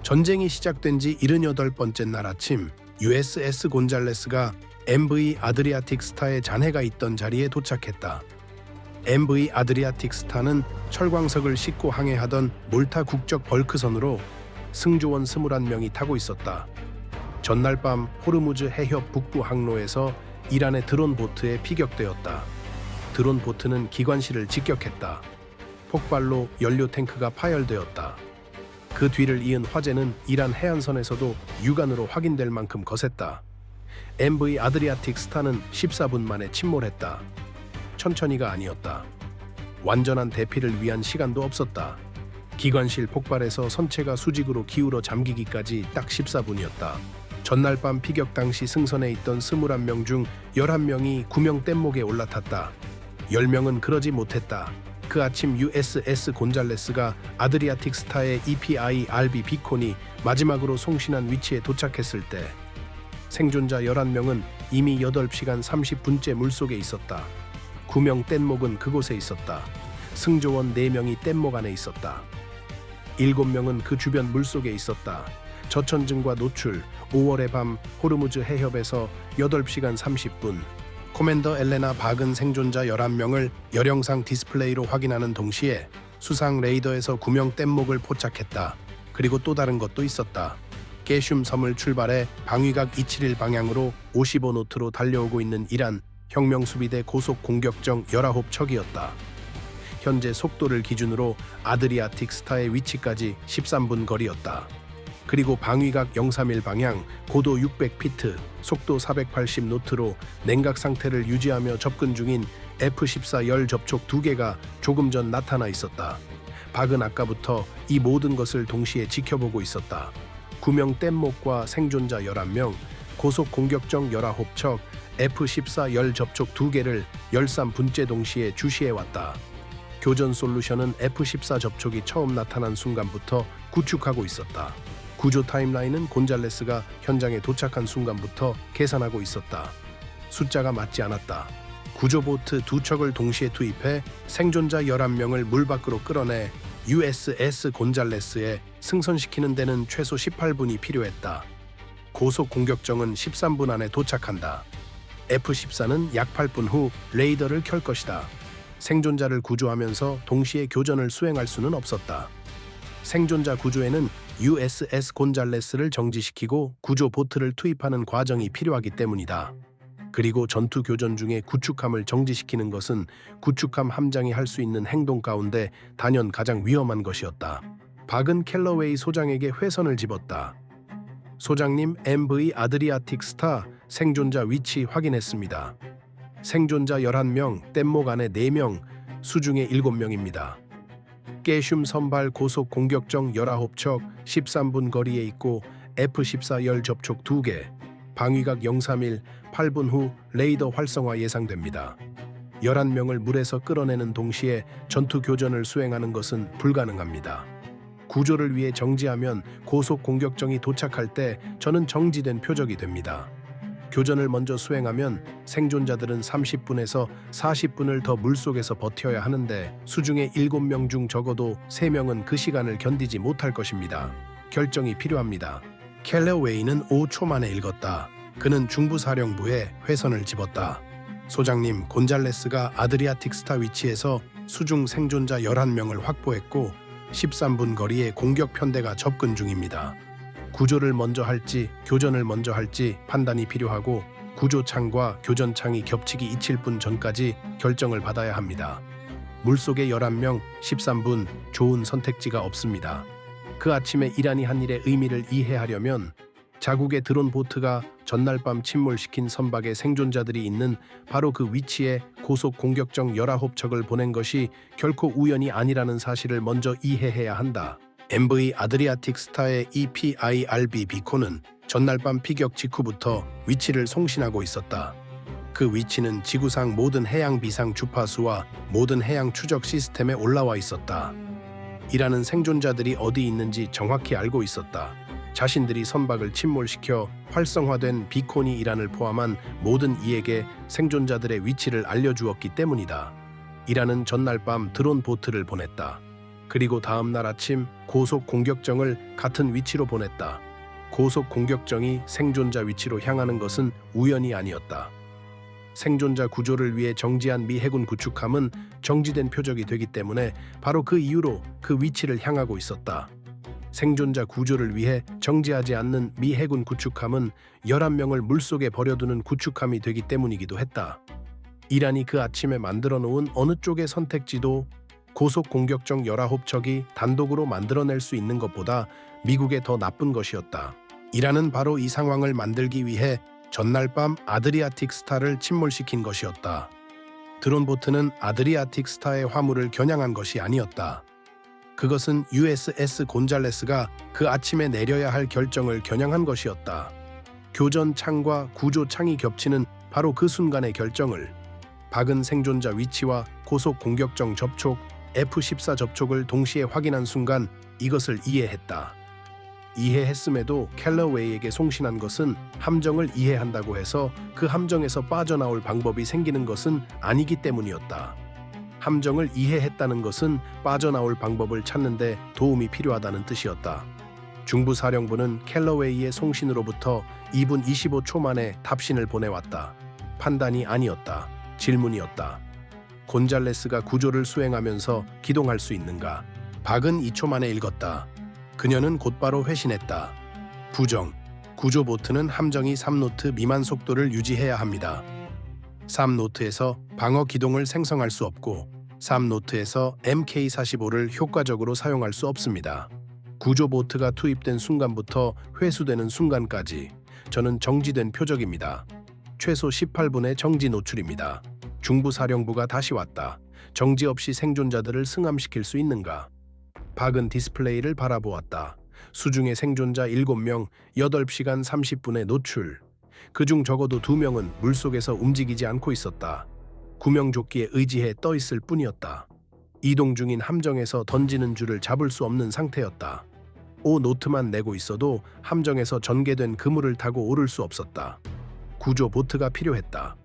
전쟁이 시작된 지 78번째 날 아침, USS 곤잘레스가 MV 아드리아틱 스타의 잔해가 있던 자리에 도착했다. MV 아드리아틱 스타는 철광석을 싣고 항해하던 몰타 국적 벌크선으로 승조원 21명이 타고 있었다. 전날 밤 호르무즈 해협 북부 항로에서 이란의 드론 보트에 피격되었다. 드론 보트는 기관실을 직격했다. 폭발로 연료 탱크가 파열되었다. 그 뒤를 이은 화재는 이란 해안선에서도 육안으로 확인될 만큼 거셌다. MV 아드리아틱 스타는 14분 만에 침몰했다. 천천히가 아니었다. 완전한 대피를 위한 시간도 없었다. 기관실 폭발에서 선체가 수직으로 기울어 잠기기까지 딱 14분이었다. 전날 밤 피격 당시 승선에 있던 21명 중 11명이 구명 뗏목에 올라탔다. 10명은 그러지 못했다. 그 아침 USS 곤잘레스가 아드리아틱 스타의 EPIRB 비콘이 마지막으로 송신한 위치에 도착했을 때 생존자 11명은 이미 8시간 30분째 물속에 있었다. 구명 뗏목은 그곳에 있었다. 승조원 4명이 뗏목 안에 있었다. 7명은 그 주변 물속에 있었다. 저천증과 노출, 5월의 밤 호르무즈 해협에서 8시간 30분. 코맨더 엘레나 박은 생존자 11명을 열영상 디스플레이로 확인하는 동시에 수상 레이더에서 구명 뗏목을 포착했다. 그리고 또 다른 것도 있었다. 게슘 섬을 출발해 방위각 271 방향으로 55노트로 달려오고 있는 이란 혁명수비대 고속 공격정 19척이었다. 현재 속도를 기준으로 아드리아틱 스타의 위치까지 13분 거리였다. 그리고 방위각 031 방향, 고도 600피트, 속도 480노트로 냉각 상태를 유지하며 접근 중인 F-14 열 접촉 2개가 조금 전 나타나 있었다. 박은 아까부터 이 모든 것을 동시에 지켜보고 있었다. 구명 뗏목과 생존자 11명, 고속 공격정 19척, F-14 열 접촉 2개를 13분째 동시에 주시해왔다. 교전 솔루션은 F-14 접촉이 처음 나타난 순간부터 구축하고 있었다. 구조 타임라인은 곤잘레스가 현장에 도착한 순간부터 계산하고 있었다. 숫자가 맞지 않았다. 구조보트 2척을 동시에 투입해 생존자 11명을 물 밖으로 끌어내 USS 곤잘레스에 승선시키는 데는 최소 18분이 필요했다. 고속 공격정은 13분 안에 도착한다. F-14는 약 8분 후 레이더를 켤 것이다. 생존자를 구조하면서 동시에 교전을 수행할 수는 없었다. 생존자 구조에는 USS 곤잘레스를 정지시키고 구조 보트를 투입하는 과정이 필요하기 때문이다. 그리고 전투 교전 중에 구축함을 정지시키는 것은 구축함 함장이 할 수 있는 행동 가운데 단연 가장 위험한 것이었다. 박은 켈러웨이 소장에게 회선을 집었다. 소장님, MV 아드리아틱 스타 생존자 위치 확인했습니다. 생존자 11명, 뗏목 안에 4명, 수중에 7명입니다. 게슘 선발 고속 공격정 19척 13분 거리에 있고 F-14 열 접촉 2개, 방위각 031 8분 후 레이더 활성화 예상됩니다. 11명을 물에서 끌어내는 동시에 전투 교전을 수행하는 것은 불가능합니다. 구조를 위해 정지하면 고속 공격정이 도착할 때 저는 정지된 표적이 됩니다. 교전을 먼저 수행하면 생존자들은 30분에서 40분을 더 물속에서 버텨야 하는데 수중에 7명 중 적어도 3명은 그 시간을 견디지 못할 것입니다. 결정이 필요합니다. 켈러웨이는 5초 만에 읽었다. 그는 중부사령부에 회선을 집었다. 소장님, 곤잘레스가 아드리아틱 스타 위치에서 수중 생존자 11명을 확보했고 13분 거리에 공격 편대가 접근 중입니다. 구조를 먼저 할지 교전을 먼저 할지 판단이 필요하고 구조창과 교전창이 겹치기 27분 전까지 결정을 받아야 합니다. 물속에 11명, 13분, 좋은 선택지가 없습니다. 그 아침에 이란이 한 일의 의미를 이해하려면 자국의 드론 보트가 전날 밤 침몰시킨 선박의 생존자들이 있는 바로 그 위치에 고속 공격정 19척을 보낸 것이 결코 우연이 아니라는 사실을 먼저 이해해야 한다. MV 아드리아틱 스타의 EPIRB 비콘은 전날 밤 피격 직후부터 위치를 송신하고 있었다. 그 위치는 지구상 모든 해양 비상 주파수와 모든 해양 추적 시스템에 올라와 있었다. 이란은 생존자들이 어디 있는지 정확히 알고 있었다. 자신들이 선박을 침몰시켜 활성화된 비콘이 이란을 포함한 모든 이에게 생존자들의 위치를 알려주었기 때문이다. 이란은 전날 밤 드론 보트를 보냈다. 그리고 다음 날 아침 고속 공격정을 같은 위치로 보냈다. 고속 공격정이 생존자 위치로 향하는 것은 우연이 아니었다. 생존자 구조를 위해 정지한 미 해군 구축함은 정지된 표적이 되기 때문에 바로 그 이유로 그 위치를 향하고 있었다. 생존자 구조를 위해 정지하지 않는 미 해군 구축함은 11명을 물속에 버려두는 구축함이 되기 때문이기도 했다. 이란이 그 아침에 만들어 놓은 어느 쪽의 선택지도 고속 공격정 19척이 단독으로 만들어낼 수 있는 것보다 미국에 더 나쁜 것이었다. 이란은 바로 이 상황을 만들기 위해 전날 밤 아드리아틱 스타를 침몰시킨 것이었다. 드론보트는 아드리아틱 스타의 화물을 겨냥한 것이 아니었다. 그것은 USS 곤잘레스가 그 아침에 내려야 할 결정을 겨냥한 것이었다. 교전 창과 구조 창이 겹치는 바로 그 순간의 결정을 박은 생존자 위치와 고속 공격정 접촉, F-14 접촉을 동시에 확인한 순간 이것을 이해했다. 이해했음에도 캘러웨이에게 송신한 것은 함정을 이해한다고 해서 그 함정에서 빠져나올 방법이 생기는 것은 아니기 때문이었다. 함정을 이해했다는 것은 빠져나올 방법을 찾는데 도움이 필요하다는 뜻이었다. 중부사령부는 캘러웨이의 송신으로부터 2분 25초 만에 답신을 보내왔다. 판단이 아니었다. 질문이었다. 곤잘레스가 구조를 수행하면서 기동할 수 있는가? 박은 2초 만에 읽었다. 그녀는 곧바로 회신했다. 부정. 구조 보트는 함정이 3노트 미만 속도를 유지해야 합니다. 3노트에서 방어 기동을 생성할 수 없고 3노트에서 MK-45를 효과적으로 사용할 수 없습니다. 구조 보트가 투입된 순간부터 회수되는 순간까지 저는 정지된 표적입니다. 최소 18분의 정지 노출입니다. 중부사령부가 다시 왔다. 정지 없이 생존자들을 승함시킬 수 있는가? 박은 디스플레이를 바라보았다. 수중의 생존자 7명, 8시간 30분의 노출. 그중 적어도 2명은 물속에서 움직이지 않고 있었다. 구명조끼에 의지해 떠 있을 뿐이었다. 이동 중인 함정에서 던지는 줄을 잡을 수 없는 상태였다. 5노트만 내고 있어도 함정에서 전개된 그물을 타고 오를 수 없었다. 구조 보트가 필요했다.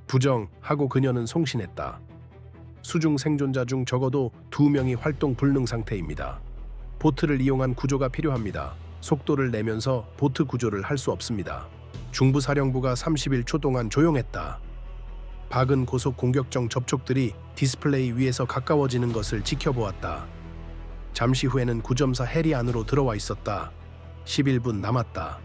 부정하고 그녀는 송신했다. 수중 생존자 중 적어도 2명이 활동 불능 상태입니다. 보트를 이용한 구조가 필요합니다. 속도를 내면서 보트 구조를 할 수 없습니다. 중부사령부가 31초 동안 조용했다. 박은 고속 공격정 접촉들이 디스플레이 위에서 가까워지는 것을 지켜보았다. 잠시 후에는 9.4 해리 안으로 들어와 있었다. 11분 남았다.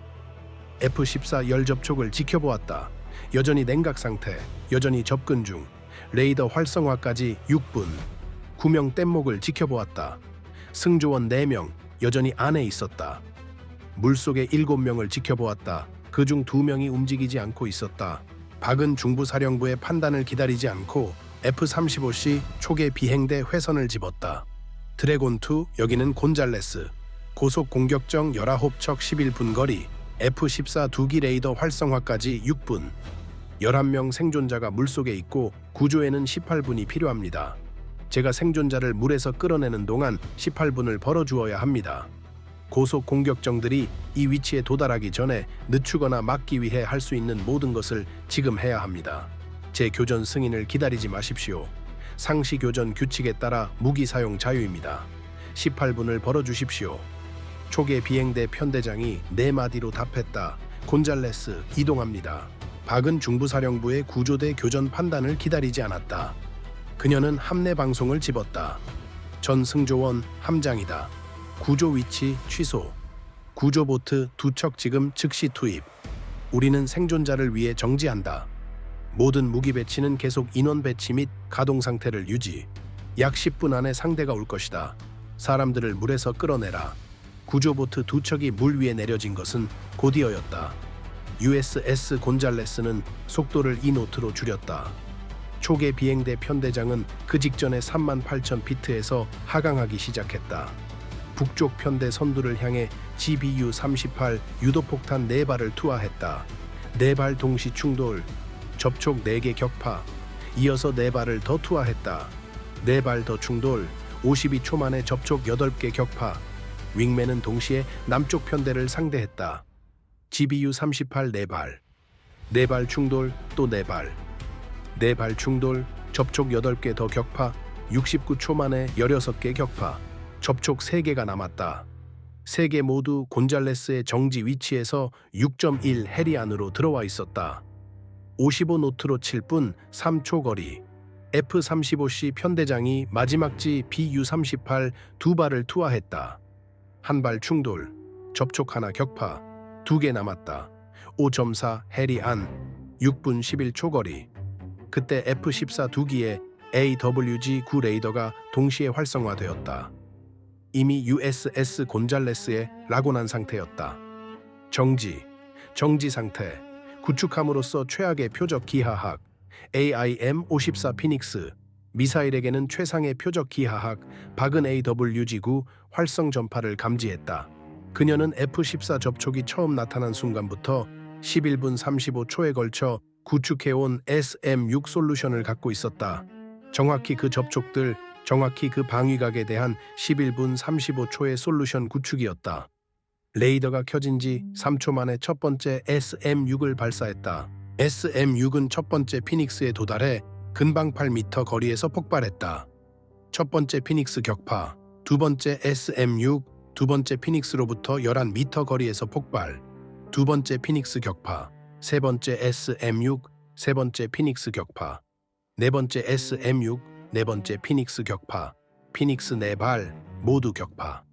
F-14 열 접촉을 지켜보았다. 여전히 냉각 상태, 여전히 접근 중. 레이더 활성화까지 6분. 구명 뗏목을 지켜보았다. 승조원 4명, 여전히 안에 있었다. 물속에 7명을 지켜보았다. 그중 2명이 움직이지 않고 있었다. 박은 중부사령부의 판단을 기다리지 않고 F-35C 초계 비행대 회선을 집었다. 드래곤2, 여기는 곤잘레스. 고속 공격정 19척 11분 거리. F-14 2기 레이더 활성화까지 6분. 11명 생존자가 물속에 있고 구조에는 18분이 필요합니다. 제가 생존자를 물에서 끌어내는 동안 18분을 벌어주어야 합니다. 고속 공격정들이 이 위치에 도달하기 전에 늦추거나 막기 위해 할 수 있는 모든 것을 지금 해야 합니다. 제 교전 승인을 기다리지 마십시오. 상시 교전 규칙에 따라 무기 사용 자유입니다. 18분을 벌어주십시오. 초계 비행대 편대장이 4마디로 답했다. 곤잘레스, 이동합니다. 박은 중부사령부의 구조대 교전 판단을 기다리지 않았다. 그녀는 함내 방송을 집었다. 전 승조원 함장이다. 구조 위치 취소. 구조보트 2척 지금 즉시 투입. 우리는 생존자를 위해 정지한다. 모든 무기 배치는 계속 인원 배치 및 가동 상태를 유지. 약 10분 안에 상대가 올 것이다. 사람들을 물에서 끌어내라. 구조보트 2척이 물 위에 내려진 것은 곧이어였다. USS 곤잘레스는 속도를 2노트로 줄였다. 초계 비행대 편대장은 그 직전에 38,000피트에서 하강하기 시작했다. 북쪽 편대 선두를 향해 GBU-38 유도폭탄 4발을 투하했다. 4발 동시 충돌, 접촉 4개 격파, 이어서 4발을 더 투하했다. 4발 더 충돌, 52초 만에 접촉 8개 격파, 윙맨은 동시에 남쪽 편대를 상대했다. GBU-38 4발, 4발 충돌 또 4발, 4발 충돌, 접촉 8개 더 격파, 69초 만에 16개 격파, 접촉 3개가 남았다. 3개 모두 곤잘레스의 정지 위치에서 6.1 해리 안으로 들어와 있었다. 55노트로 칠 뿐 3초 거리. F-35C 편대장이 마지막지 BU-38 두 발을 투하했다. 한 발 충돌, 접촉 하나 격파, 2개 남았다. 5.4 해리 안, 6분 11초 거리. 그때 F-14 2기의 AWG-9 레이더가 동시에 활성화되었다. 이미 USS 곤잘레스에 라곤한 상태였다. 정지 상태. 구축함으로써 최악의 표적 기하학 AIM-54 피닉스, 미사일에게는 최상의 표적 기하학 박은 AWG-9 활성 전파를 감지했다. 그녀는 F-14 접촉이 처음 나타난 순간부터 11분 35초에 걸쳐 구축해온 SM-6 솔루션을 갖고 있었다. 정확히 그 접촉들, 정확히 그 방위각에 대한 11분 35초의 솔루션 구축이었다. 레이더가 켜진 지 3초 만에 첫 번째 SM-6을 발사했다. SM-6은 첫 번째 피닉스에 도달해 근방 8m 거리에서 폭발했다. 첫 번째 피닉스 격파, 두 번째 SM-6, 두 번째 피닉스로부터 11m 거리에서 폭발, 두 번째 피닉스 격파, 세 번째 SM-6, 세 번째 피닉스 격파, 네 번째 SM-6, 네 번째 피닉스 격파, 피닉스 4발 모두 격파.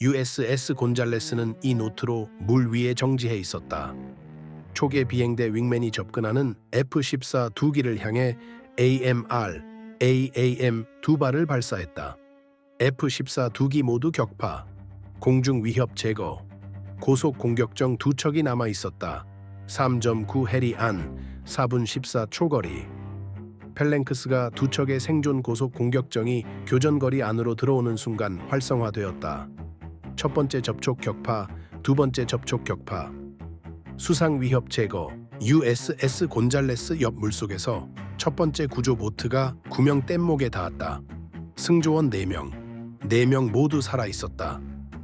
USS 곤잘레스는 이 노트로 물 위에 정지해 있었다. 초계 비행대 윙맨이 접근하는 F-14 2기를 향해 AMR, AAM 두 발을 발사했다. F-14 2기 모두 격파, 공중 위협 제거, 고속 공격정 2척이 남아 있었다. 3.9 해리 안, 4분 14초 거리. 펠랭크스가 2척의 생존 고속 공격정이 교전거리 안으로 들어오는 순간 활성화되었다. 첫 번째 접촉 격파, 두 번째 접촉 격파. 수상 위협 제거. USS 곤잘레스 옆 물속에서 첫 번째 구조 보트가 구명 뗏목에 닿았다. 승조원 4명. 4명 모두 살아 있었다.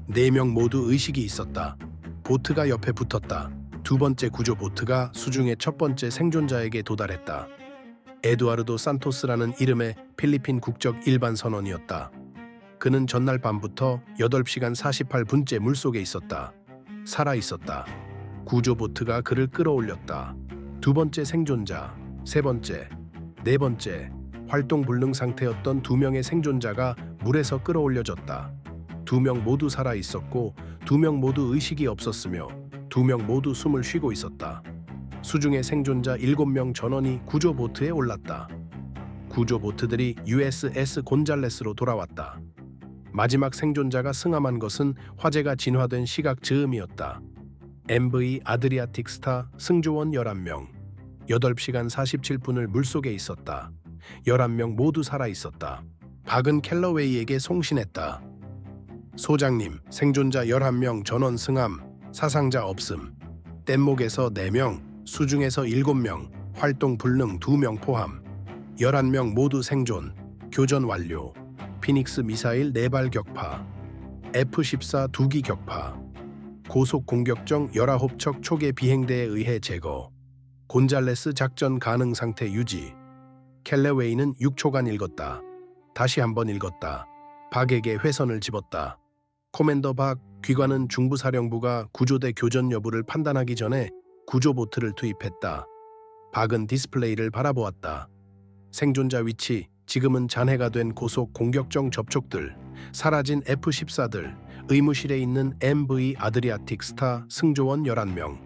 4명 모두 의식이 있었다. 보트가 옆에 붙었다. 두 번째 구조 보트가 수중의 첫 번째 생존자에게 도달했다. 에두아르도 산토스라는 이름의 필리핀 국적 일반 선원이었다. 그는 전날 밤부터 8시간 48분째 물속에 있었다. 살아 있었다. 구조 보트가 그를 끌어올렸다. 두 번째 생존자, 세 번째, 네 번째, 활동 불능 상태였던 2명의 생존자가 물에서 끌어올려졌다. 2명 모두 살아 있었고 2명 모두 의식이 없었으며 2명 모두 숨을 쉬고 있었다. 수중의 생존자 7명 전원이 구조 보트에 올랐다. 구조 보트들이 USS 곤잘레스로 돌아왔다. 마지막 생존자가 승함한 것은 화재가 진화된 시각 즈음이었다. MV 아드리아틱 스타 승조원 11명, 8시간 47분을 물속에 있었다. 11명 모두 살아 있었다. 박은 켈러웨이에게 송신했다. 소장님, 생존자 11명 전원 승함, 사상자 없음. 뗏목에서 4명, 수중에서 7명, 활동 불능 2명 포함. 11명 모두 생존, 교전 완료. 피닉스 미사일 4발 격파, F-14 2기 격파, 고속 공격정 19척 초계 비행대에 의해 제거, 곤잘레스 작전 가능 상태 유지. 켈레웨이는 6초간 읽었다. 다시 한번 읽었다. 박에게 회선을 집었다. 코맨더 박, 귀관은 중부사령부가 구조대 교전 여부를 판단하기 전에 구조보트를 투입했다. 박은 디스플레이를 바라보았다. 생존자 위치, 지금은 잔해가 된 고속 공격정 접촉들, 사라진 F-14들, 의무실에 있는 MV 아드리아틱 스타 승조원 11명.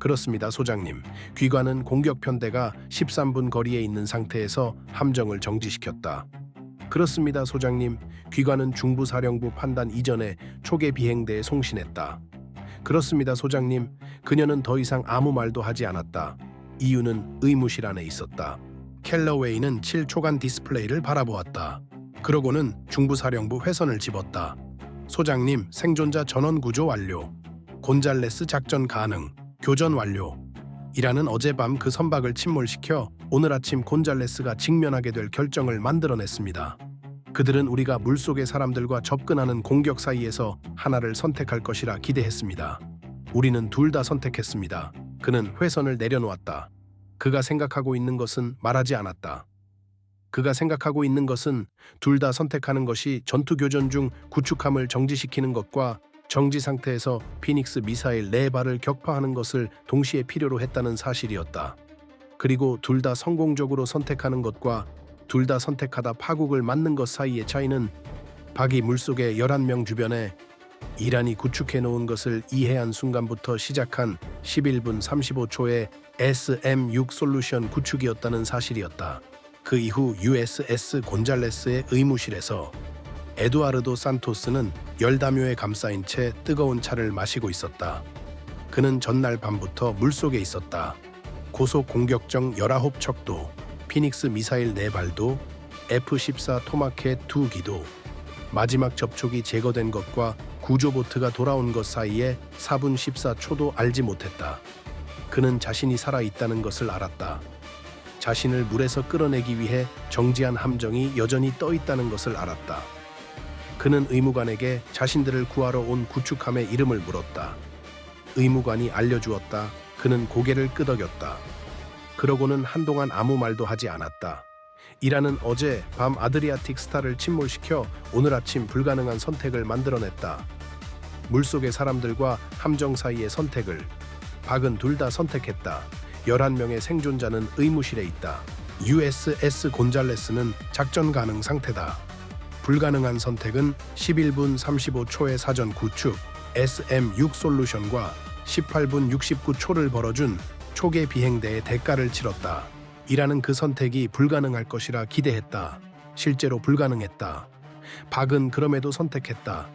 그렇습니다, 소장님. 귀관은 공격편대가 13분 거리에 있는 상태에서 함정을 정지시켰다. 그렇습니다, 소장님. 귀관은 중부사령부 판단 이전에 초계 비행대에 송신했다. 그렇습니다, 소장님. 그녀는 더 이상 아무 말도 하지 않았다. 이유는 의무실 안에 있었다. 켈러웨이는 7초간 디스플레이를 바라보았다. 그러고는 중부사령부 회선을 집었다. 소장님, 생존자 전원 구조 완료. 곤잘레스 작전 가능. 교전 완료. 이라는 어젯밤 그 선박을 침몰시켜 오늘 아침 곤잘레스가 직면하게 될 결정을 만들어냈습니다. 그들은 우리가 물속의 사람들과 접근하는 공격 사이에서 하나를 선택할 것이라 기대했습니다. 우리는 둘 다 선택했습니다. 그는 회선을 내려놓았다. 그가 생각하고 있는 것은 말하지 않았다. 그가 생각하고 있는 것은 둘 다 선택하는 것이 전투 교전 중 구축함을 정지시키는 것과 정지 상태에서 피닉스 미사일 4발을 격파하는 것을 동시에 필요로 했다는 사실이었다. 그리고 둘 다 성공적으로 선택하는 것과 둘 다 선택하다 파국을 맞는 것 사이의 차이는 박이 물속의 11명 주변에 이란이 구축해 놓은 것을 이해한 순간부터 시작한 11분 35초의 SM-6 솔루션 구축이었다는 사실이었다. 그 이후 USS 곤잘레스의 의무실에서 에두아르도 산토스는 열담요에 감싸인 채 뜨거운 차를 마시고 있었다. 그는 전날 밤부터 물속에 있었다. 고속 공격정 19척도, 피닉스 미사일 4발도, F-14 토마켓 2기도, 마지막 접촉이 제거된 것과 구조보트가 돌아온 것 사이에 4분 14초도 알지 못했다. 그는 자신이 살아있다는 것을 알았다. 자신을 물에서 끌어내기 위해 정지한 함정이 여전히 떠 있다는 것을 알았다. 그는 의무관에게 자신들을 구하러 온 구축함의 이름을 물었다. 의무관이 알려주었다. 그는 고개를 끄덕였다. 그러고는 한동안 아무 말도 하지 않았다. 이란은 어제 밤 아드리아틱 스타를 침몰시켜 오늘 아침 불가능한 선택을 만들어냈다. 물속의 사람들과 함정 사이의 선택을. 박은 둘 다 선택했다. 11명의 생존자는 의무실에 있다. USS 곤잘레스는 작전 가능 상태다. 불가능한 선택은 11분 35초의 사전 구축 SM-6 솔루션과 18분 69초를 벌어준 초계 비행대의 대가를 치렀다. 이란은 그 선택이 불가능할 것이라 기대했다. 실제로 불가능했다. 박은 그럼에도 선택했다.